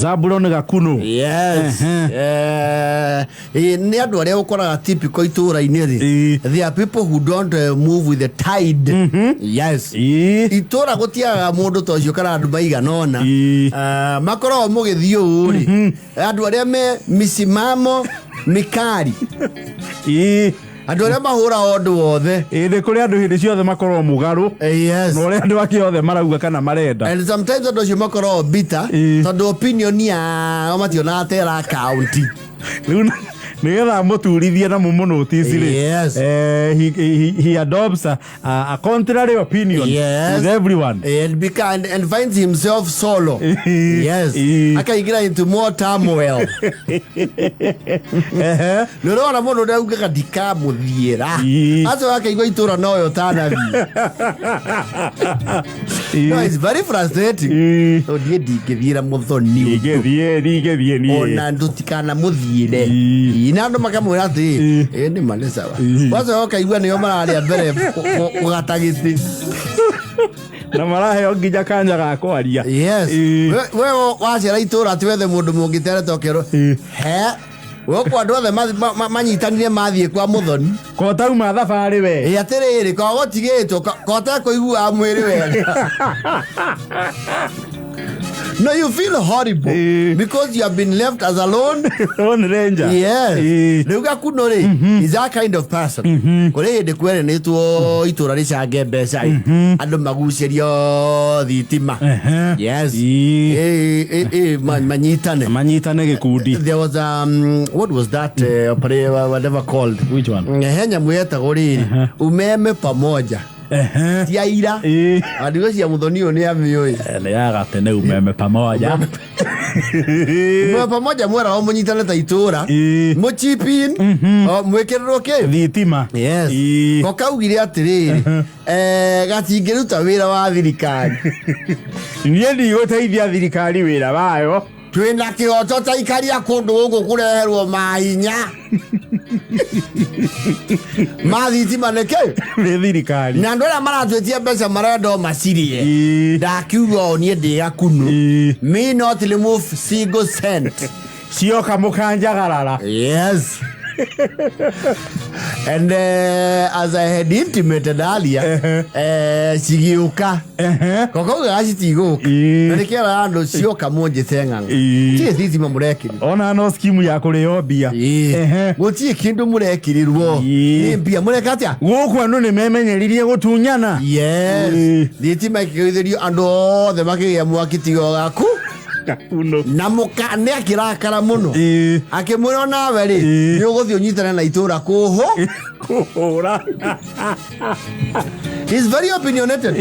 Zabulon Gakuno. Yes. Ni andu aria ukoraga typical itura-ini ri. There are people who don't move with the tide. Yes. Itura gutiaga mundu to cio kana andu maiganona. Makoro mugithio ri. Andu aria me misimamo mikari. Andu aria mahura ondu wothe. Ni kuri andu hindi ciothe makorwo mugaru. Yes. No ria andu akiothe marauga kana marenda. And sometimes andu acio makorwo bitter. Tondu opinion ya mationa tera county. Nigetha muturithie na munotice ri. Yes. He adopts a contrary opinion with everyone. And finds himself solo. Yes. Akaingira into more turmoil. Nurona muno ndaugaga ndikamuthiera. Aso akaigwa itura noyo tanathi. No, it's very frustrating. So ndingithiera muthoni. Ndingithie ni. Ona ndutikana muthiire. Inando makamwira ati ni malesa ba. Wazo okaigwa niyo mararia mbere ugatagiti. Na marahe ongija kanya ga kwaria. Yes. We wacera itura ati wethe mundu mungiterete tokero. He woko andu othe manyitanire mathie kwa muthoni ko tauma thabari we atiriri ko gotigitwo ko ta kuigua mwiri wega. No, you feel horrible because you have been left as alone. Lone ranger. Yes. Nuga kunore is that kind of person. Kore de kwere netuo itura ricange mbeca. Andu magucerio thitima. Yes. Manyitane gikundi. There was what was that whatever called? Which one? Henya mweta goriri. Umeme pamoja. Tiaira. Adigo cia muthoni oni amioi. Ne yaga tene umeme pamoja. Umeme pamoja mwera o munyitane ta itura. Muchipin. Mwekerero ke thitima. Yes. Ko kaugire atiriri. Gatingiruta wira wa thirikari. Nie ndigũteithia thirikari wira wayo. Twina kioto ta ikaria kundu guku kureherwo mainya. Thitima neke ni thirikari. Na andu aria maratwetia mbeca marenda macirie. Ndakiuga oni ndiga kunu. Me not remove single cent. Cioka mukanjagarara. Yes. And as I had intimated earlier, sigiuka. Koko gacitigo. Ndikera andu cioka munje teng'anga. Tie thitima murekiri. Ona no scheme ya kurio mbia. Gutie kindu murekirirwo. Ni mbia murekatia. Guku andu ni memenyeririe gutunyana. Yes. Thitima ikigetherio andu othe makigia mwakitigo gaku. Uno. Na muka ne akirakara muno. Akimwira nawe ri ni uguthio nyitana na itura kuhu. Kuhura. He's very opinionated.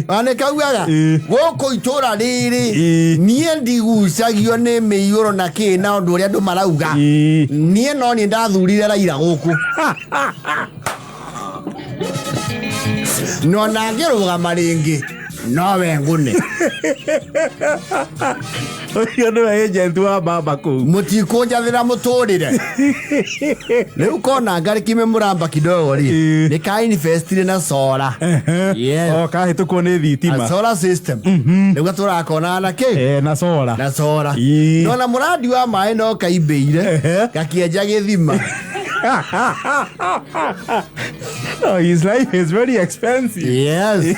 Ane kaugaga goko itura riri nie ndigucagio ni miyuro na kina undu ria andu marauga. Nie no ni ndathurire Raila guku. No nangiruga maringi. No wengune. Oyo no agent wa baba ku. Mutikunjathira muturire. Leo kona ngari kime muramba kidogo ri. Ni kai investire na solar. Yes. O ka hitu ko ni thitima. Solar system. Leo gatura kona na ke. Na solar. Na solar. No na muradi wa mai no kaibeire. Gakienja githima. Oh, his life is very expensive. Yes.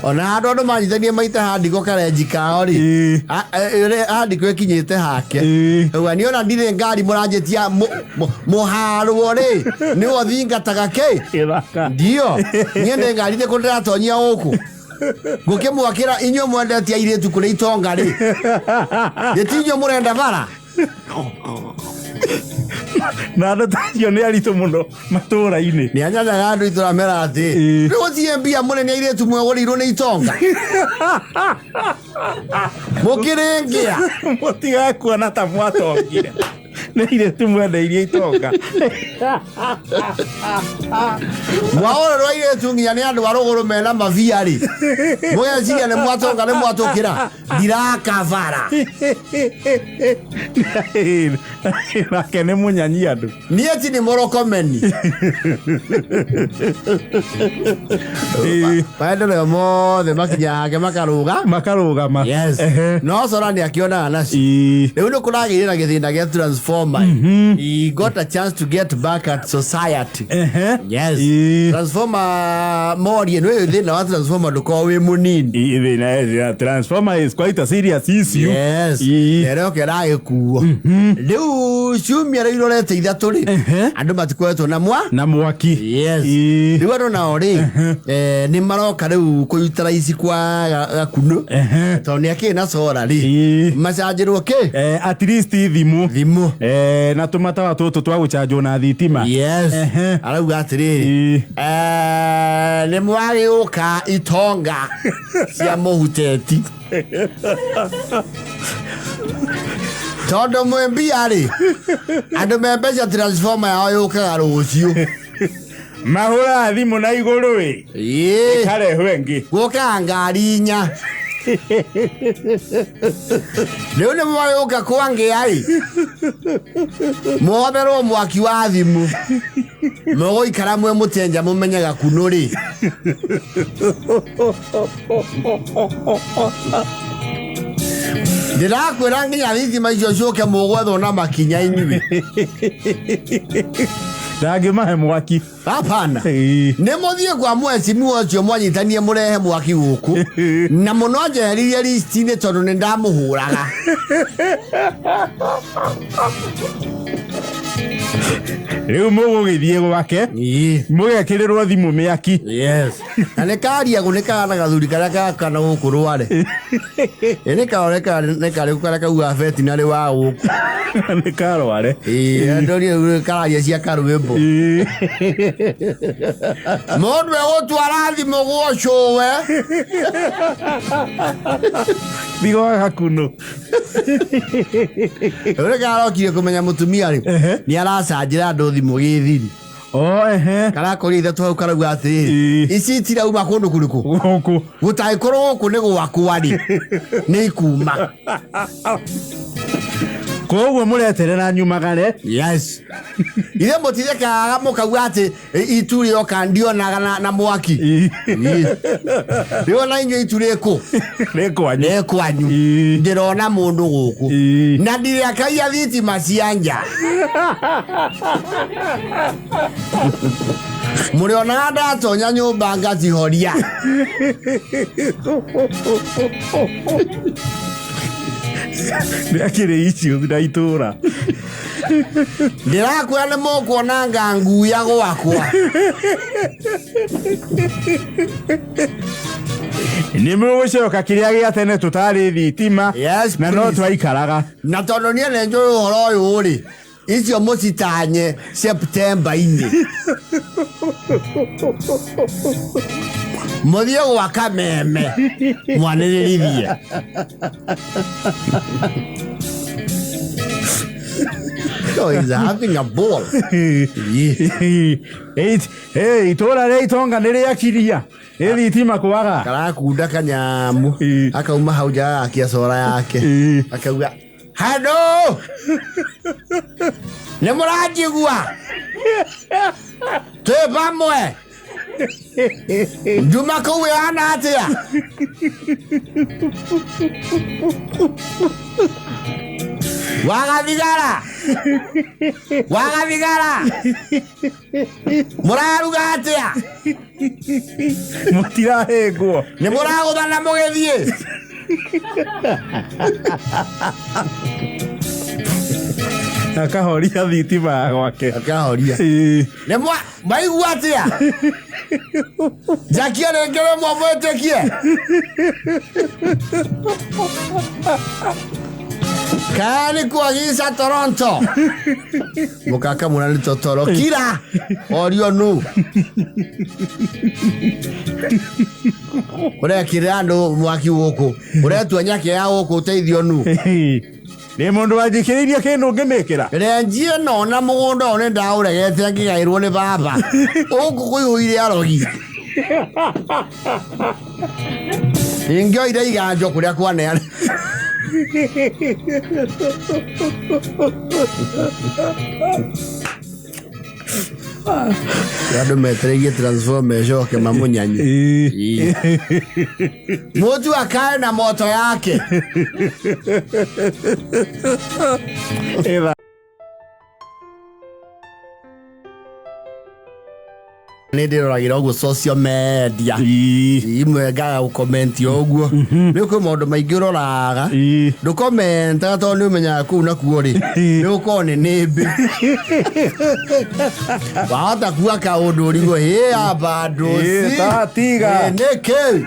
Ona andu manyitanie maita handiko karenji kao ri handiko ekinyite hake we ni ona ndire ngari muranjetia muharwo ri ni othingataga ke ndio niende ngari te kundira tonyia uku gukimwakira inyo mwendetia iritu kuri itonga ri yetinyo murenda bara na ndo tayo ni aritu muno matura-ini ni anyaga andu itura mera ati rigo tie mbia munene iritu mwegorirwo ni itonga mukirengia mutiga kuona ta mwatongire Nĩire tumwende iria itonga. Mwaona rwaire tunginya nĩ andũ arũgũrũ mena mavia rĩ. Mũgeciria nĩ mwatonga nĩ mwatũkĩra. Ndirakavara. Nake nĩ mũnyanyi andũ. Niĩ ti nĩ mũrokomeni. Maendeleo mothe makinya hake makarũgama. Yes. No Sora nĩ akĩonaga nacio. Rĩu nĩ kũragĩire na gĩthĩna gĩa Transformer. He got a chance to get back at society. Yes. Transformer morie nĩ thĩna wa Transformer ndũkorwo wĩ mũnini. Thĩna Transformer is quite a serious issue. Yes. Rĩu kĩragĩkuo. Rĩu ciumia rĩu irorete ithatũ rĩ. Andũ matikoretwo na mwaki. Yes. Rĩu andũ nao rĩ nĩ maroka rĩu kũrutĩra ici kwa Gakunũ. Tondũ nĩ akĩrĩ na solar rĩ. Macanjĩrwo kĩ? At least thimũ. Na tũmatawa tũtũ twa gũcanjwo na thitima. Yes. Arauga atĩrĩrĩ. Nĩ mwagĩũka itonga cia mũhuteti. Tondũ mwembia rĩ. Andũ membeca Transformer yao yũkaga rũciũ. Mahũra thimũ na igũrũ ĩ. Ĩkarehwo ĩngĩ. Gũkaga ngari inya. Rĩu nĩ mwagĩũka kwangĩa ĩ. Mũhotherwo mwaki wa thimũ. Mũgũikara mwe mũtenja mũmenye Gakunũ rĩ. Ndĩrakwĩra nginya thitima icio ciũke mũgwethwo na makinya inyuĩ. Ndangĩmahe mwaki. Hapana. Nĩ mũthiĩ kwa mwecimu ũcio mwanyitanie mũrehe mwaki gũkũ. Na mũno njeheririe listi-inĩ tondũ nĩ ndamũhũraga. Rĩu mũgũgĩthiĩ gwake. Mũgekĩrĩrwo thimũ mĩaki. Yes. Na nĩ karia gũnĩkaga na gathuri karĩa gakana gũkũ rware. Nĩ kaoneka nĩ karĩ karĩa kauga betinarĩ wa gũkũ. Nĩ karware. Ndori kararia cia karwĩmbo. Mũndũ egũtwara thimũ gwocũwe. Thigo Gakunũ. Ũrĩa karokire kũmenya mũtumia rĩ. Nĩ aracanjĩra andũ thimũ gĩthiri. Karakorire ithatũ hau karauga atĩrĩrĩ. Ici tirauma kũndũ kũrĩkũ? Gũkũ. Gũtangĩkorwo gũkũ nĩ gwakwa rĩ. Nĩ ikuma. Koguo mũreterera nyumagare. Yes. Ithe mũtithekaga mũkauga atĩ itu rĩoka ndionaga na mwaki. Rĩona inyuĩ itu rĩkũ? Nĩ kwanyu. Ndĩrona mũndũ gũkũ. Na ndirekaia thitima cia nja. Mũrĩonaga ndatonya nyũmba ngacihoria. Nĩ akĩrĩ icio na itũra. Ndĩrakwĩra nĩ mũkuona nganguya gwakwa. Nĩ mũgũcoka kĩrĩa gĩa tene tũtarĩ thitima. Na no twaikaraga. Na tondũ niĩ nĩ njũĩ ũhoro ũyũ rĩ. Icio mũcitanye September-inĩ. Mũthiĩ gwaka meme. Mwanĩrĩrithie. So he's having a ball. Itũra rĩa itonga nĩ rĩakiria. Thitima kwaga. Karakunda kanyamu. Akauma hau nja akia sora yake. Akauga Hado! Nĩ mũranjigua? Twĩ pamwe. Juma kũu ĩhana atĩa? Wagathigara. Mũraruga atĩa? Mũtirahĩngwo. Nĩ mũragũthana mũgĩthiĩ? Akahoria thitima gwake. Akahoria. Nĩ maigua atĩa? Njakie rĩngĩ rĩmwe mwĩtĩkie. Kani kuagiza Toronto. Mukaka munani totoro. Kira. Orio nu. Ure kirando mwaki woko. Ure tuanyake ya woko teithio nu. Nĩ mũndũ wanjĩkĩrĩirie kĩndũ ngĩmĩkĩra. Renjie no na mũgũnda one ndaũregete ngĩgaĩrwo nĩ baba. Ũkũkũihũire arogi. Ingĩoire iganjo kũrĩa kwaneana. Andũ metereirie transformer ĩcoke mamunyanye. Mũtu akae na moto yake. Nĩ ndĩroragira ũguo social media. Imwe ngaga gũkomenti ũguo. Nĩ kwĩ maũndũ maingĩ ũroraga. Ndũkomenta tondũ nĩ ũmenyaga kũu nakuo rĩ. Nĩ ũkorwo nĩ nĩmbĩ. Wahota kuga kaũndũ ũrigwo amba ndũci. Tatiga. Nĩkĩ.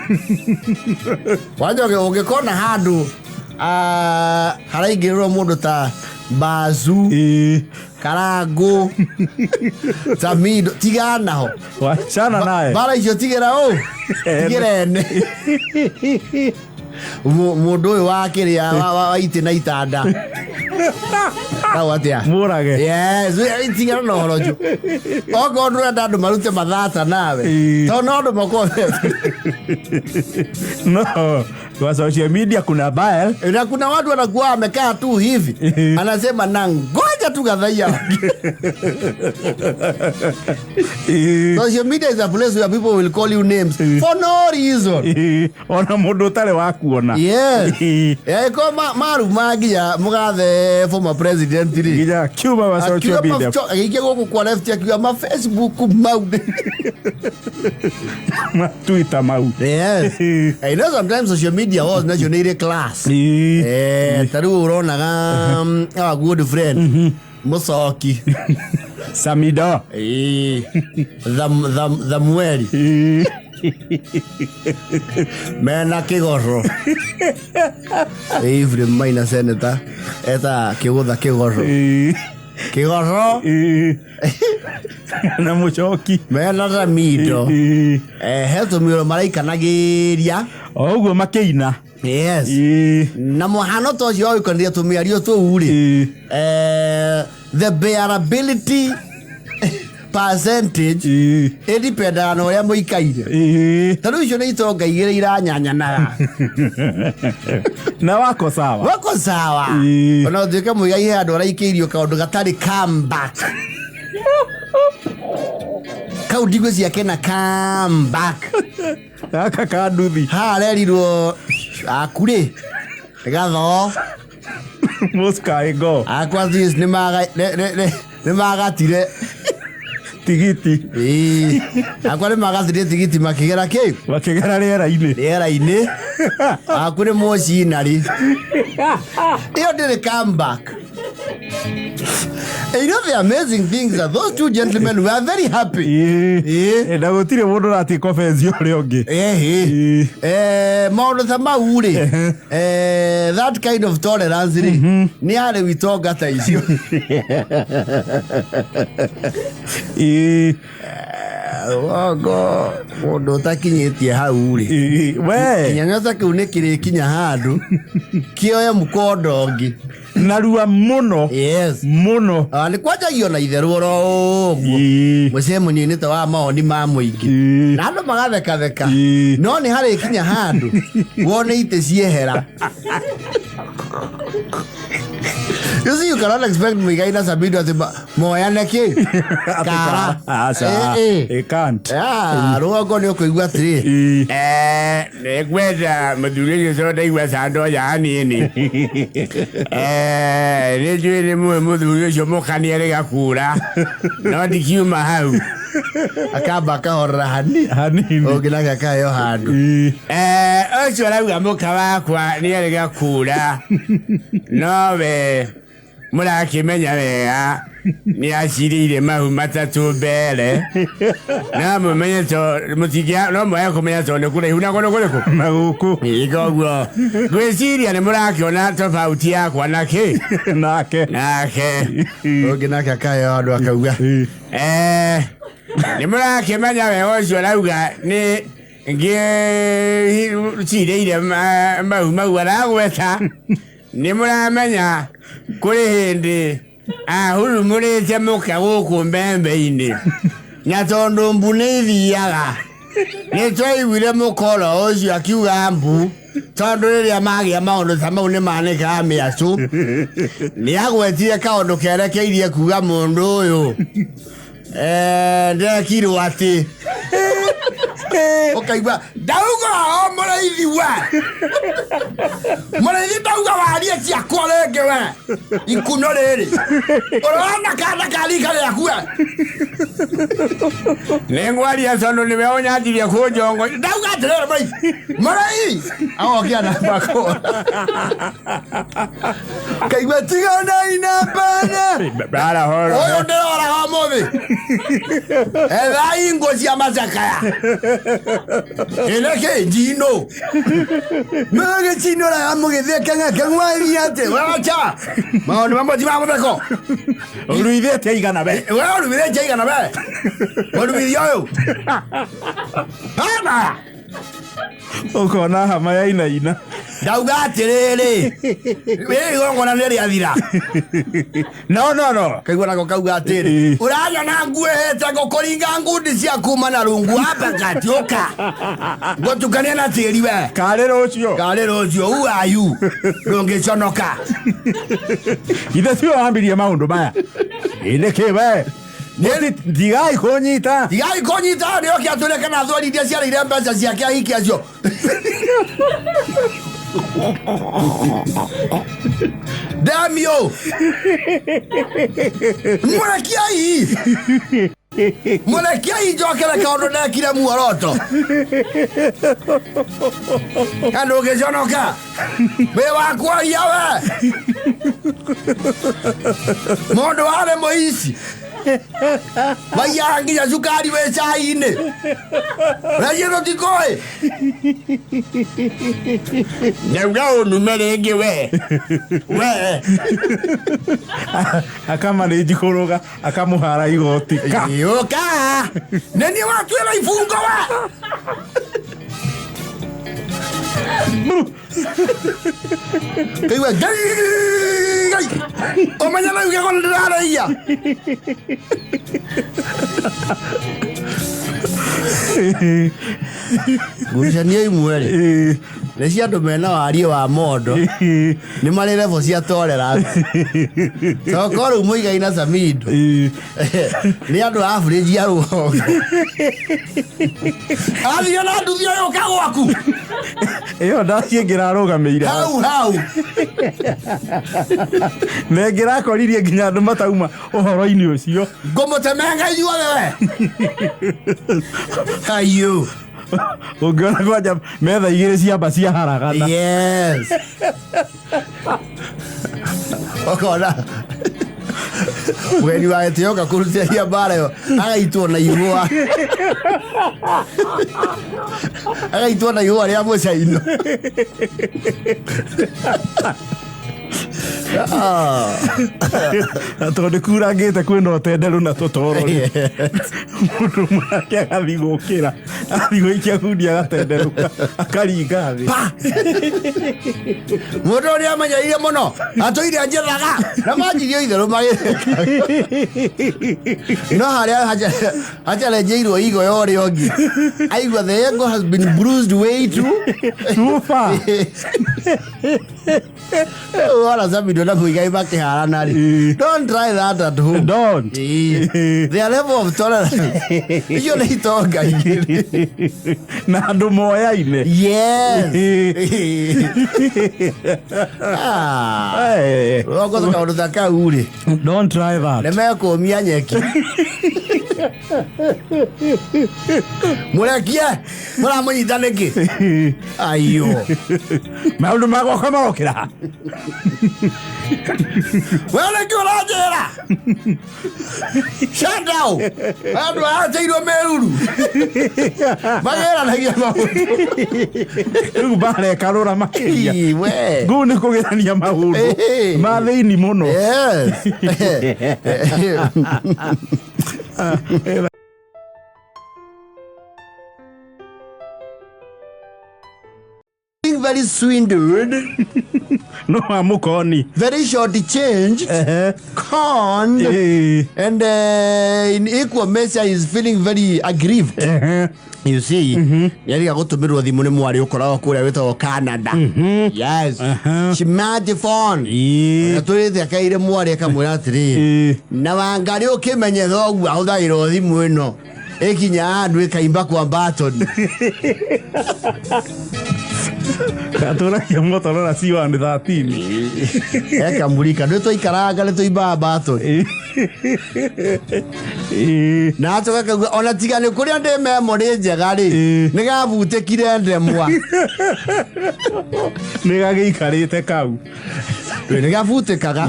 Wanjoke ũngĩkona handũ haraingĩrĩrwo mũndũ ta Bazu, Karangu, Samido, tigana ho. Wachana naye. Bara icio tigera ũũ. Tigerene. Mũndũ ũyũ wa kĩrĩa wa itĩ na itanda. Nau atia. Mũrage. Yes, tigera na ũhoro njũ. Okorwo ndũrenda andũ marute mathata nawe. Tondũ no andũ makorwo. No, kwa social media kuna baya. Na kuna watu wanakuwa wamekaa tu hivi. Anasema na ngoja tu kadhaia. Social media is a place where people will call you names for no reason. Ona mũndũ ũtarĩ wakuona. Yes. Koma maru magia mugathe former president ri. Gija kiuma wa social media. Gĩkĩ gũkũ kwa left akiuga ma Facebook mau. Ma Twitter mau. Yes. I know sometimes social media was national class. Taru uronaga our good friend Musoki. Samido. The Mweri. Mena Kigoro. Every minor senator. Eta Kigotha Kigoro. Kigoro. Na Muchoki. Mena Ramido. Heto miro maraika nagiria. Oguo makĩina. Yes. Na mũhano to cio ũkonire tũmĩario tũu-rĩ. The bearability percentage ĩdipendaga na ũrĩa mũikaire. Tondũ icio nĩ itonga igĩrĩ iranyanyanaga. Na wako sawa. Wako sawa. Ona ũtuĩke mũigai handũ araikĩirio kaũndũ gatarĩ comeback. Kau ndigwe ciake na comeback. Aka kanduthi. Harerirwo akure. Gatho. Muskaego. Akwa this nĩ magatire tigiti. Akwa nĩ magatire tigiti makĩgera kĩ? Makĩgera rĩera-inĩ. Rĩera-inĩ. Akure mũcinari. Iyo ndĩrĩ comeback. And you know the amazing things that those two gentlemen were very happy. Na gũtirĩ mũndũ ũratĩka offense ũrĩa ũngĩ. Maũndũ ta mau-rĩ, that kind of tolerance rĩ, nĩ harĩ witonga ta icio. Wogo mũndũ ũtakinyĩtie hau-rĩ. Kĩnyang'ata kĩu nĩ kĩrĩkinya handũ kĩoye mũkondo ũngĩ. Narua mũno. Yes. Mũno. Nĩ kwanjagio na itherũ oro ũguo. Mũcemanio-inĩ ta wa mawoni ma mũingĩ. Na andũ magathekatheka. No nĩ harĩkinya handũ wone itĩ ciehera. You see, you cannot expect Muigai na Samido ati moyane ki. Kara. Asa. It can't. Ruogo ni ukuigua atiri. Nekwenda muthuri so ndaigua sando ya nini. Nĩnjũĩ nĩ mũĩ mũthuri ũcio mũkania rĩgakura. No ndikiuma hau. Akamba akahorera hanini. Ũngĩ nake akaheyo handũ. Ũcio arauga mũka wakwa nĩarĩgakura. No we mũrakĩmenya wega nĩacirĩire mahu matatũ mbere. Na mũmenye mũtingĩa no mũhe kũmenya tondũ kũraihu na kũrĩkũ na gũkũ. Koguo ngwĩciria nĩ mũrakĩona tofauti yakwa nake. Ũngĩ nake akaheyo handũ akauga. Nĩ mũrakĩmenya wega ũcio arauga nĩ ngĩcirĩire mahu mau aragweta. Nimuramenya kuri hindi ahurumurite muka guku mbembe-ini na tondu mbu ni ithiaga nitwaiguire mukoro ucio akiuga mbu tondu riria magia maundu ta mau ni manikaga miacu niagwetire kaundu kerekeirie kuga mundu uyu ndekirwo ati ukaigua ndauga o mũraithi we mũraithi ndauga warie ciakwa rĩngĩ we ikuno rĩrĩ ũrona kana karika rĩaku we nĩngwaria tondu nĩwe ũnyanjirie kũnjongo ndauga atĩrĩrĩ mũraithi agokia namba kũra kaigua tigana inambana ũyũ ndĩroraga ũmũthĩ etha ingo cia macakaya Eleke Gino. Mage Gino la amo que de kanga kangwa iriate. Wacha. Ma no vamos a beko. Olvide te igana be. Wa olvide te igana be. Olvide yo. Ana. Okona hama ya ina. Dauga atiriri. We ngona neri athira. No. Kaigua ko kauga atiri. Uranya na nguhete gokoringa ngundi cia kuma na rungu hapa katioka. Gotukania na tiri we. Kalero ucio who are you? Rongeconoka. Ithe sio ambirie maundu maya. Ileke we. Digai konyita nio kiatuleka na thori dia cia ire mbeca ciake ahiki acio. Damn you! Murekiai njokere kaundu ndekire muoroto. Kandu giconoka. We wakwaria we. Mundu wale moici. Vaya nginya cukari we cai-ini. Rajiro tikoe. Neuga unume ringi we. Akama ni jikoroga akamuhara igoti ka. Yoka. Neni watwira ifungo we. Kaiwa gai. O mañana uge con rara ella. Gucania imwere. Necia domena warie wa mondo. Ni mari level cia tolerance. Sokoro muiga ina samido. Ni andu average ya ruho. Athio na nduthio yo kagwaku. Iyo ndacie ngirarugameire. Hau. Nengira koririe nginya andu matauma uhoro-ini ucio. Ngomutemenga inyuothe we. Ayo. Ungona kwaja metha igiri ciamba cia haragana. Yes. Okona. Weni wa etioka kurutia bara yo. Agaitwo na igwa. Agaitwo na igwa ria mucaino. Tondu kurangite kwina utenderu na tutoro mundu mwake agathi gukira athi guikia kundi agatenderu akaringa thi mundu uria amenyeire muno atuire anjiraga na manjirio itheru magire no haria haja lejeirwo igo yori ongi aigua the ego has been bruised way too far. Wala sabido na kuigai bakihara ri. Don't try that at home. Don't. The level of tolerance. You need to guy. Na andu moya-ine. Yes. Rogo ka undu taka uri. Don't try that. Leme ko mia nyeki. Murekia. Mura munyita niki. Ayo. Maundu mago kama okira. Wala kiorajera. Shut down. Adu ateiro meruru. Magera nagia maundu. Ubare kalora makiria. We. Gune kugerania maundu. Mathini muno. Yes. Very swindled. No amukoni. Very short change. Conned. And in equal measure is feeling very aggrieved. You see, yari agotumirwo thimu ni mwari ukoragwo kuria witagwo Canada. Yes. She made the phone. Aturithi akaire mwari akamwira atiri. Na Wangari ukimenye thogu ahuthagira thimu ino. Ekinya andu ikaimba kwa Barton. Katura ya motoro na siwa ni 13. Eka murika ndio toikaranga ndio toimba Barton. Na atoka ona tigane kuria ndi memory njega ri nigabutikire ndemwa nigagiikarite kau nigabutikaga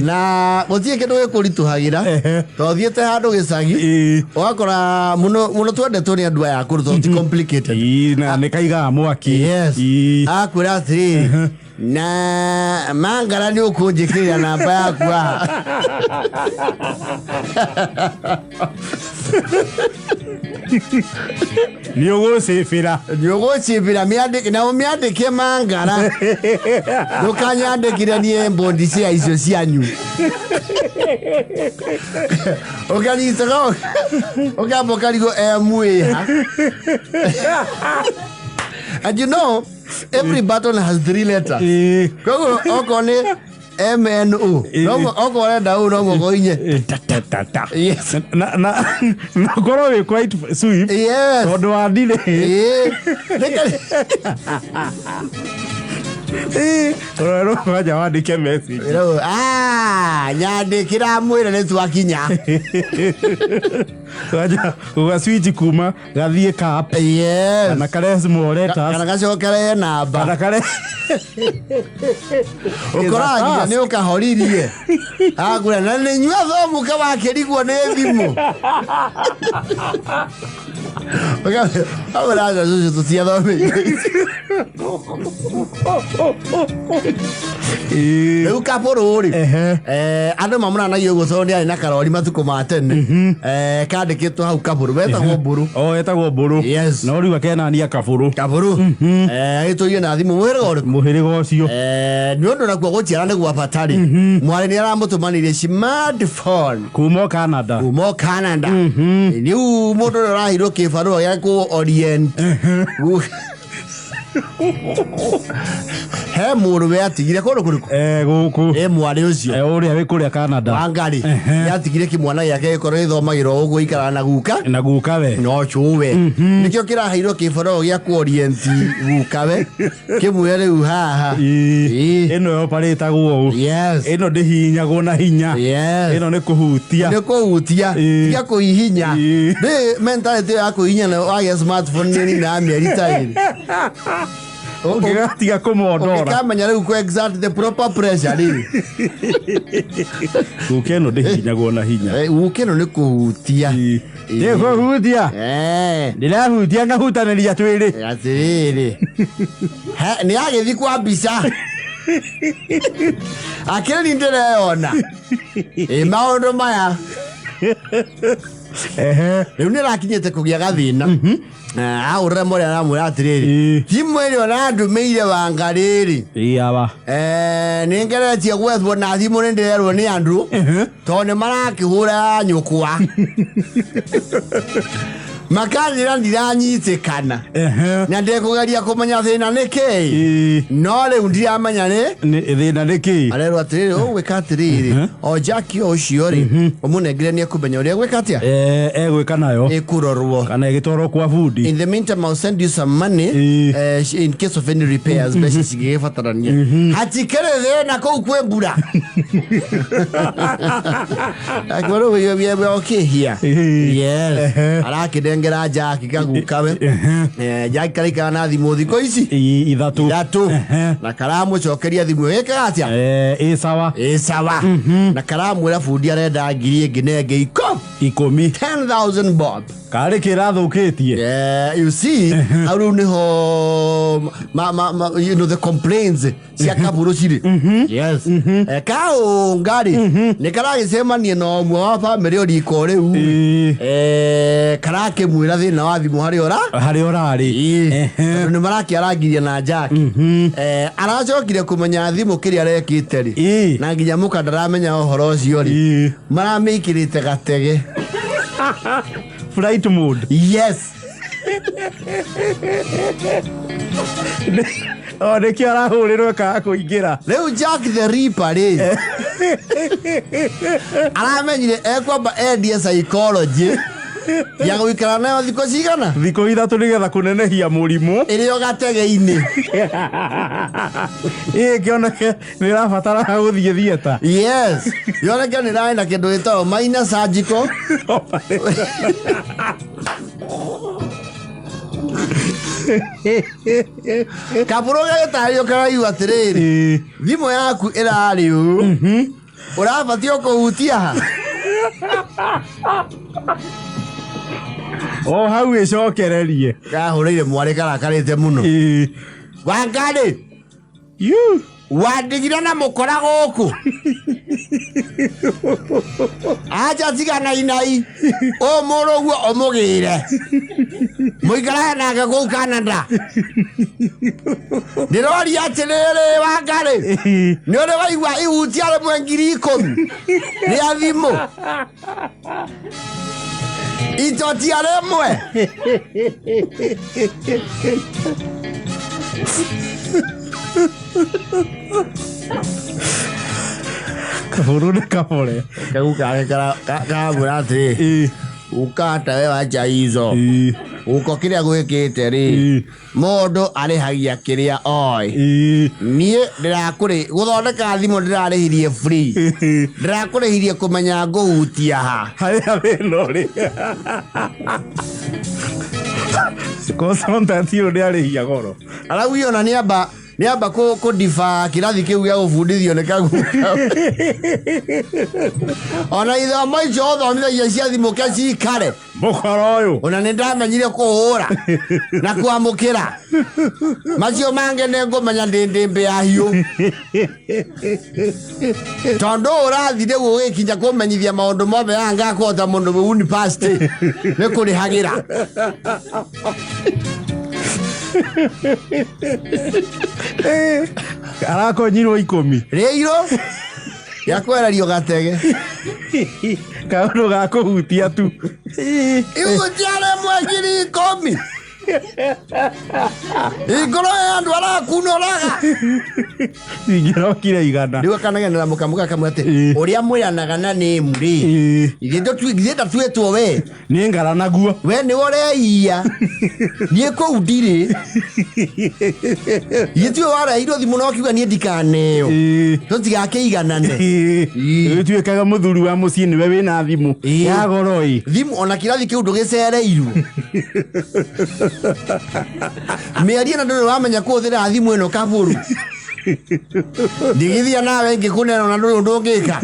na mutie kindu gikurituhagira tothiete handu gicagi ugakora muno twendetwo ni andu aya kuru to complicated na nikaiga mwaki akwira atiri na Mangara ni ukunjikira namba yakwa niogocibira miandike na miandike Mangara ndukanyandikire nie mbondi cia icio cianyu ukanyitaga ukambokarigo emwiha. And you know, every button has 3 letters. Okone MNO. No okorenda u no goinye. Yes. Na koro we quite sweet. Yes. Odo wa dile. Oro waja wandike message. Nyandikira mwire ni twakinya. Waja ugaswitch kuma gathie cap. Yes. Na kare small letters. Kana gacokere namba. Kana kare. Ukoragira ni ukahoririe. Agura na ni nyua thomu ka wakirigwo ni thimu. Agora já tutia thome. Rĩu kabururi andũ mamũranagio gũcoro nĩ arĩ na karori matuko ma tene kandĩkĩtwo hau kaburu betagwo mburu etagwo mburu no rĩu akenania kaburu agĩtũire na thimũ mũhĩrĩga ũcio nĩ ũndũ nakuo gũciara nĩ gwa batarĩ mwarĩ nĩ aramũtũmanĩire smartphone kuma Canada rĩu mũndũ ũrĩa ũrahirwo kĩbarũa gĩa kũ Orient he mũrũ we atigire kũndũ kũrĩkũ gũkũ mwarĩ ũcio ũrĩa wĩ kũrĩa Canada Wangari yatigire kĩmwana gĩake gĩkorwo gĩthomagĩrwo ũguo ikara na guka we no chũwe nĩkĩo kĩraheirwo kĩbarũa gĩa kũ Orient guka we kĩmwĩre rĩu haha ĩno yoparĩtagwo ĩno ndĩhihinyagwo na hinya ĩno nĩ kũhutia tiga kũhihinya ndĩ mentality ya kũhihinya na wagĩa smartphone nĩ na mĩeri ta ĩrĩ ũngĩgatiga kũmondora ũngĩkamenya rĩu kũ exert the proper pressure rĩ guka ĩno ndĩhihinyagwo na hinya guka ĩno nĩ kũhutia kũhutia ndĩrahutia ngahutanĩria twĩrĩ atĩrĩrĩ nĩ agĩthiĩ kwa mbica akĩrĩ ni ndĩreyona maũndũ maya rĩu nĩ rakinyĩte kũgĩa gathĩna aũrĩra mwarĩ aramwĩra atĩrĩrĩ thimũ ĩrĩa ũrandũmĩire Wangarĩ nĩ ngeretie gwethwo na thimũ nĩ ndĩrerwo nĩ andũ tondũ nĩ marakĩhũra nyũkwa makanjĩra ndiranyitĩkana na ndĩkũgeria kũmenya thĩna nĩkĩ no rĩu ndiramenya thĩna nĩkĩ arerwo atĩrĩrĩ ũgwĩka atĩrĩrĩ o Jackie ũcio rĩ ũmũnengere nĩ ekũmenya ũrĩa egwĩka atĩa egwĩka nayo ĩkũrorwo kana ĩgĩtwarwo kwa bundi. In the meantime I'll send you some money in case of any repairs mbeca cigĩgĩbatarania hatikĩrĩ thĩna kũu kwĩ mbura akĩrwo we okay here yes arakĩndengera Jackie kagukawe Jackie karĩikara na thimũ thikũ ici ithatũ na karamũcokeria thimũ ĩkaga atĩa ĩ sawa na karamwĩra bundi arenda ngiri ĩngĩ nenge 10,000 bob karĩ kĩrathũkĩtie you see hau rĩu nĩho you know the complaints cia kaburu cirĩ yes ngari nä karagäcemania na å mwe wa bamä å riko rä u karakä mwä ra thä na wa thimå harä orarä tondå nä marakä arangiria na njaki aracokire kå menya thimå kä rä arekä te rä na nginya må ka ndaramenya å horo å cio rä maramä ikä rä te gatege flight mode. Yes. O nä kä arahå rä rwo kaga kå ingä ra rä u Jack the Ripper rä aramenyire ekwamba endie psychology ya gå ikara nayo thikå cigana thikå ithatå nä getha kå nenehia må rimå ä rä o gatege-inä kä oneke nä rabatara gå thiä thieta yes yoneke nä raenda kä ndå gä tagwo minor surgical kabå rå gagä tarä o karaiu atä rä rä thimå yaku ä rarä å å rabatie å kå hutia ha o hau ä cokererie kahå rä ire mwarä karakarä te må no Wangarĩ wandigire na må kora gå kå aja tiga nainai å må rå guo å må gä re må ikara nake kå u Canada ndä roria atä rä rä Wangarĩ nä å rä waigua ihutia rä mwe 10,000 rä a thimå itotia rä mwe kaburu nä kabore kau kamwä atä ukata we wacha hizo uko kä rä a gwä kä te rä må arä hagia kä rä a oä niä gå thondeka thimå ndä rarä hirie ndä rakå rä hirie kå menya ngå hutia ha harä a wä no rä koncontati å nä arä hia goro arau iona nä amba kå ndiba kä rathi kä u gä a gå bundithio nä kagu ona ithomo icio å thomithagia cia thimå ke cikare må koro å yå ona nä ndamenyire kå hå ra na kwamå kä ra macio mangä nä ngå menya ndä mbä ya hiå tondå å rathire gå gä kinya kå menyithia maå ndå mothe yangakwota må ndå university nä kå rä hagä ra arakonyirwo 10 rä irå gakwererio gatege kaå ga kå hutia tu ihutia rä mwe 10,000 igå ro ya andå arakunoraga ingä rokire igana rä u akanagenera må kamå gakamwe atä å rä a mwä ranaga na nä mu rä githä ndatuä two we nä ngara naguo we nä å reia niä kå u ndirä gä tuä wareirwo thimå no kiuga niä ndikaneo tå tigakä iganane gä tuä kaga må thuri wa må ciä nä we wä na thimå ya goro ä thimå ona kä rathi kä u ndå gä cereirwo mä aria na ndå nä wamenya kå hå thä ra thimå ä no kabå ru ndigithia nawe ngä kå nena na ndå ndå ngä ka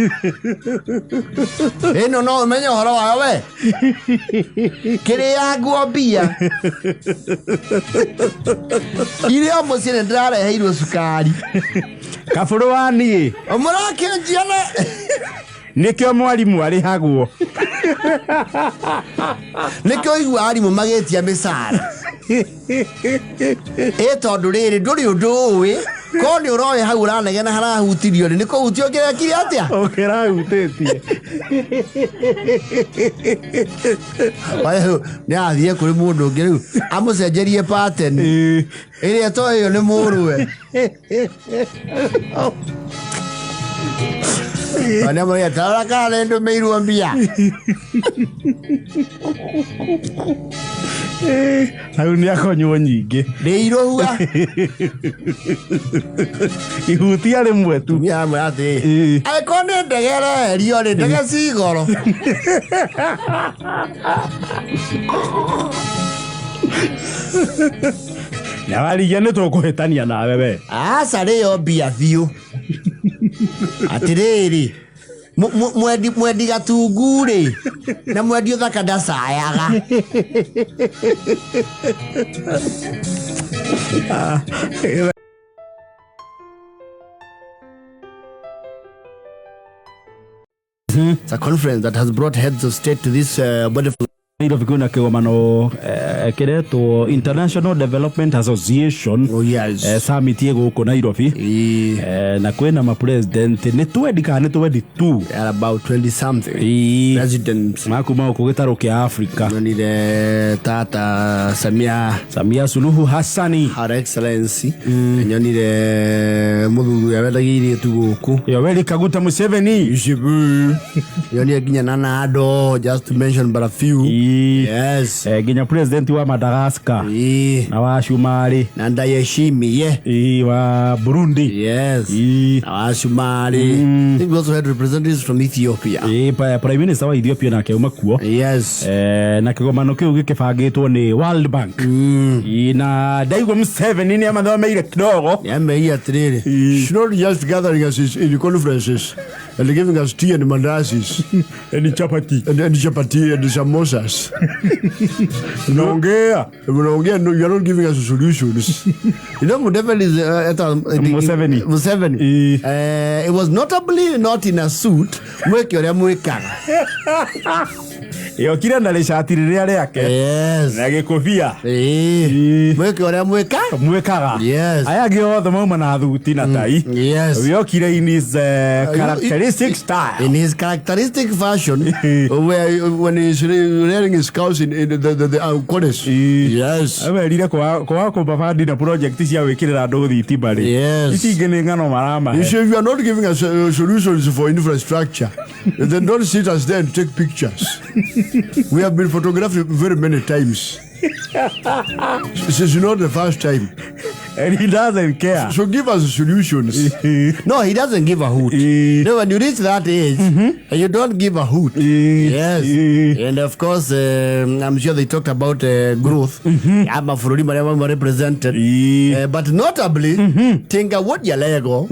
ä no no å menye å horo wayo we kä rä ya nguo mbia irä o må ciä nä ndä rareheirwo cukari kabå rå wa niä må rakä njiana nä kä o mwarimå arä hagwo nä kä o igua arimå magä tia mä cara ä tondå rä rä ndå rä å ndå å ä ko nä å roä hau ranegena harahutirio nä kå hutio ngä rekire atä a å kä rahutä tie nä athie kå rä må ndå å ngä rä u amå cenjerie pateni ä rä a to ä yo nä må rwe nä må rä tarora kana nä ndå mä irwo mbia hau nä akonywo nyingä rä irå hua ihutia rä mwe tu amwe atä angäkorwo nä ndege reherio rä ndege cigoro nawarigia nä tå kå hä tania nawe we aca rä yo mbia biå atä rä rä mwendi gatungu rä na mwendi å thaka ndacayaga It's a conference that has brought heads of state to this body. Nairobi kuna kigomano kiretwo International Development Association. Oh yes. Summit yego Nairobi. Na kwena ma president ni 22 about 20 something presidents makuma ukugitaro kia Africa. Ni Tata Samia Suluhu Hassani, Her Excellency. Ni muthuru yabedagiri tuguku. Yoweri Kaguta Museveni. Ni ginya Nana Addo, just to mention but a few. Yes. Ginya president wa Madagascar. Na wa Shumari. Na Ndayishimiye. Wa Burundi. Yes. Na wa Shumari. I think we also had representatives from Ethiopia. Prime Minister wa Ethiopia na keuma kuo. Yes. Na kigomano kiu gikibangitwo ni World Bank. Na Daigo Museveni ni amathomeire kidogo. Yameia atiriri. She's not just gathering us in conferences and giving us tea and mandasis and chapati and samosas. Unaongea. No, you are not giving us solutions. You know, Museveni is Museveni. It was notably not in a suit. Yo kira na shati rire yake. Yes. Na gikofia. Mweke ore mwekaga. Yes. Aya giothe mauma na thuti na tai. Yes. Yo kira in his characteristic style. In his characteristic fashion, when he's wearing his cows in the corners. Yes. Awerire kwa bafandi na project cia wikirira andu thitima ri. Yes. Itingene ngano marama. You say you are not giving us solutions for infrastructure. Then don't sit us there and take pictures. We have been photographed very many times. This is not the first time. And he doesn't care. So give us solutions. No, he doesn't give a hoot. No, when you reach that age, you don't give a hoot. Yes. And of course, I'm sure they talked about growth. I'm a Florida represented. But notably, Tinga Wodia Lego,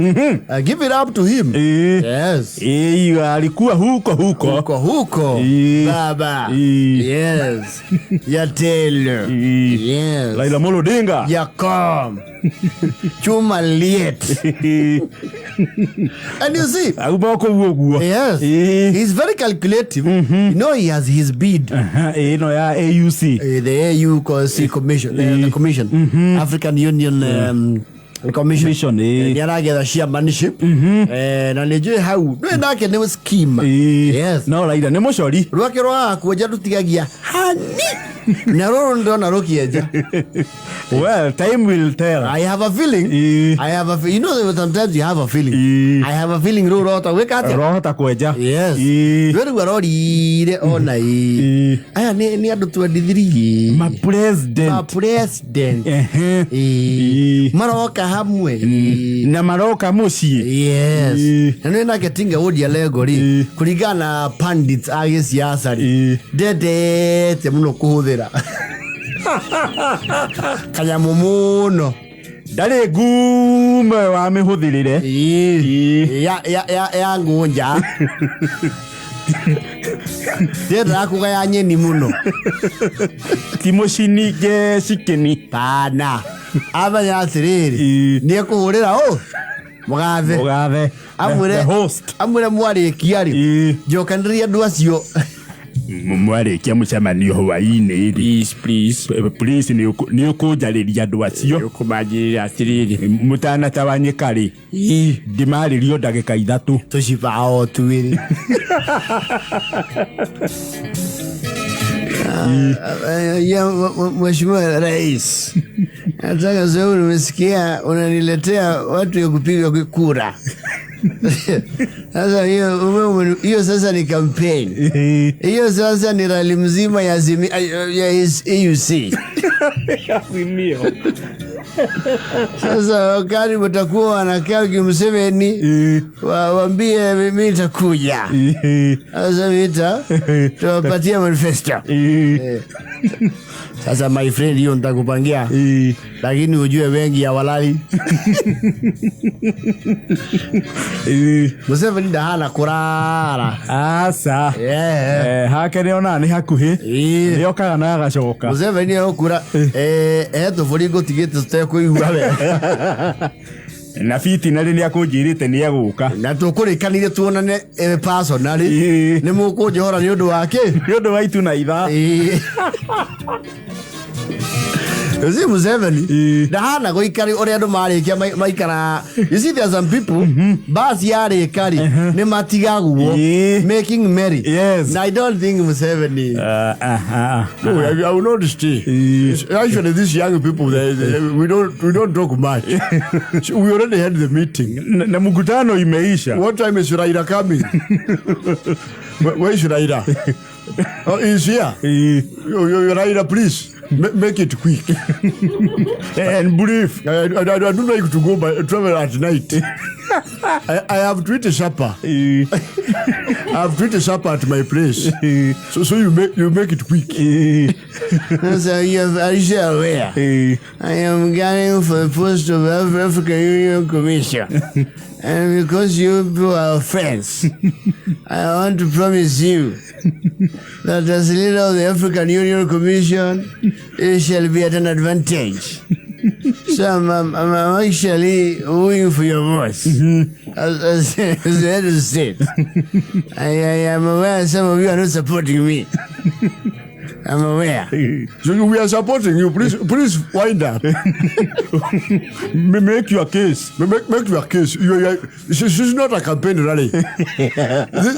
give it up to him. Yes. Alikuwa huko. Baba. Yes. Ya Taylor. Yes. Laila Molo Dinga. Ya come. Chuma liet. And you see, yes, he's very calculative. You know, he has his bid. AUC. The AU Commission, the Commission, African Union Commission. Niaragetha chairmanship. Na nijue hau. No nake ni scheme. Yes. No laida ni mucori. Rwake rwa kuja tutigagia. Hani. Na roro ndo na rokienja. Well, time will tell. I have a feeling. You know, sometimes you have a feeling. I have a feeling roro ta weka ate. Roho ta kweja. Yes. Wewe warorire ona aya ni andu 23. My president. Maroka hamwe. Na maroka mucie. Yes. Na nake Tinga Wodia Lego ri kurigana pandits age siasa ri. Dede muno kuhuthira. Kanya mumuno. Dale gume wa mihuthirire. Ya ngunja. Deda kugaya nyeni muno. Timoshini ge shikeni. Pana. Aba ya siriri. Ni kuhurira Mugathe. The host. Amure mwari kiari. Jokanria andu acio. Mware kia mucemanio hwaini please ni ukujariria andu acio kumajirira atiriri mutana tawanyika ri ndimaririo ndagika 3 tucibao tuwiri ya Mheshimiwa Rais, nataka sasa umesikia unaniletea watu ya kupiga kura. Sasa hiyo sasa ni campaign. Hiyo sasa ni rally mzima ya AUC. Azimio. Sasa wakati mtakuwa wanakaa Museveni, waambie mimi nitakuja. Sasa tuwapatia manifesto. Sasa my friend, hiyo nitakupangia. Lakini ujue wengi ya walali. Museveni ndahana kurara. Asa. Hake neona ni hakuhi. Niokaga na agacoka. Museveni okura. Eto forigo tigete tutakuigua we. na fiti na rĩrĩa kũnjĩrĩte nĩ egũka na tũkũrĩkanire tuonane personally nĩ mũkũnjohora nĩ ũndũ wake nĩ ũndũ wa itu na ithaa Uzi Museveni ndahana goikari uri andu marikia maikara you see there are some people basi yari kari ni matigagwo making merry yes I don't think Museveni no, I will not stay actually these young people we don't talk much we already had the meeting na mkutano imeisha. What time is Raila coming? Where is Raila? Oh, he's here. Raila, please make it quick and brief. I don't like to go by travel at night. I have treated supper. I have treated supper at my place. So you make it quick. So are you aware? I am gunning for the post of African Union Commission. And because you people are friends, I want to promise you that as leader of the African Union Commission, it shall be at an advantage. So I'm actually waiting for your voice as the head of the state. I am aware some of you are not supporting me. I'm aware. So we are supporting you. Please wind up. Make your case. Make your case. This is not a campaign rally.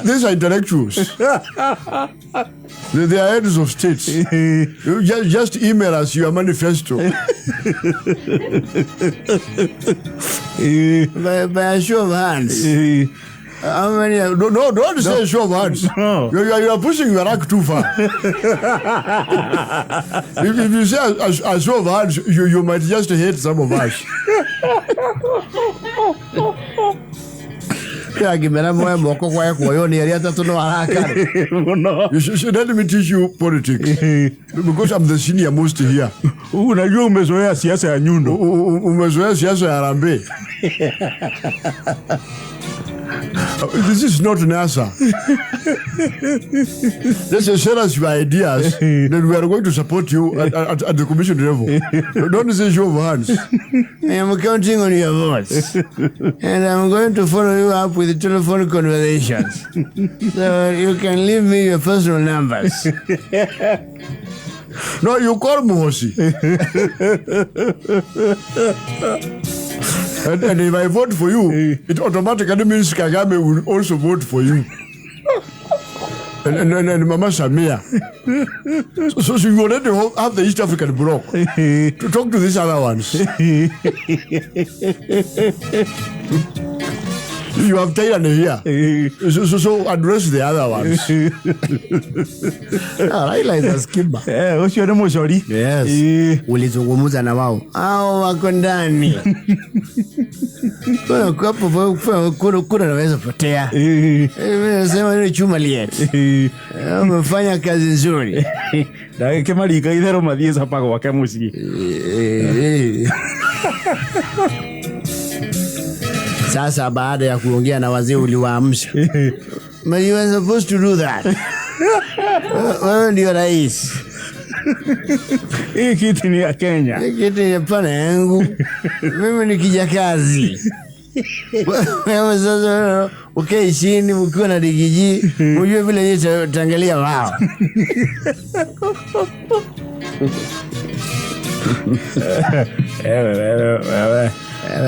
These are intellectuals. They are heads of states. Just email us your manifesto. By a show of hands. How many? No, don't say show of hands. No. You are pushing your luck too far. If you say a show of hands, you might just hate some of us. Let me teach you politics because I'm the senior most here. Unajua umezoea siasa ya nyundo. Umezoea siasa ya Harambee. This is not NASA. Let's share us your ideas. Then we are going to support you at the commission level. Don't say show of hands. I am counting on your voice. And I'm going to follow you up with telephone conversations. So you can leave me your personal numbers. No, you call Muhosi. And if I vote for you, it automatically means Kagame will also vote for you. And Mama Samia. So you already have the East African bloc to talk to these other ones. You have Thailand here. So address the other ones. Raila is a skimmer. Usio ni mshori. Yes. Ulizungumza na wao. Hao wako ndani. Kwa hapo kuna naweza potea. Sema ni chuma liet. Umefanya kazi nzuri. Na kama likaithero mathie sapa kwa kamusi. Sasa baada ya kuongea na wazee uliwaamsha. But you were supposed to do that. Wewe ndio rais. Hii kitu ni ya Kenya. Hii kitu ni pana yangu. Mimi ni kijakazi. Wewe sasa okay chini mkiwa na digiji, mjue vile yeye tangalia wao.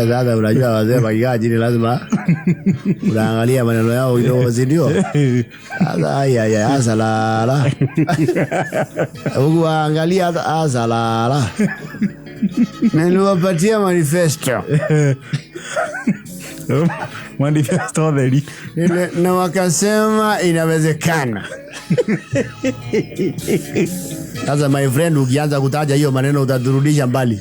Sasa unajua wazee wakikaa chini lazima unaangalia maneno yao kidogo, si ndio? Sasa asalala. Huku angalia asalala. Niliwapatia manifesto. Manifesto dheli. Na wakasema inawezekana. Sasa my friend, ukianza kutaja hiyo maneno utaturudisha mbali.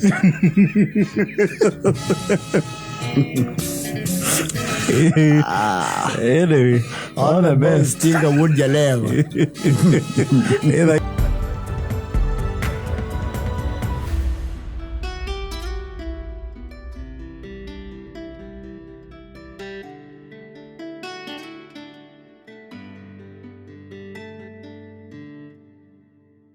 Anyway, all the best. Stinga wood ya leo.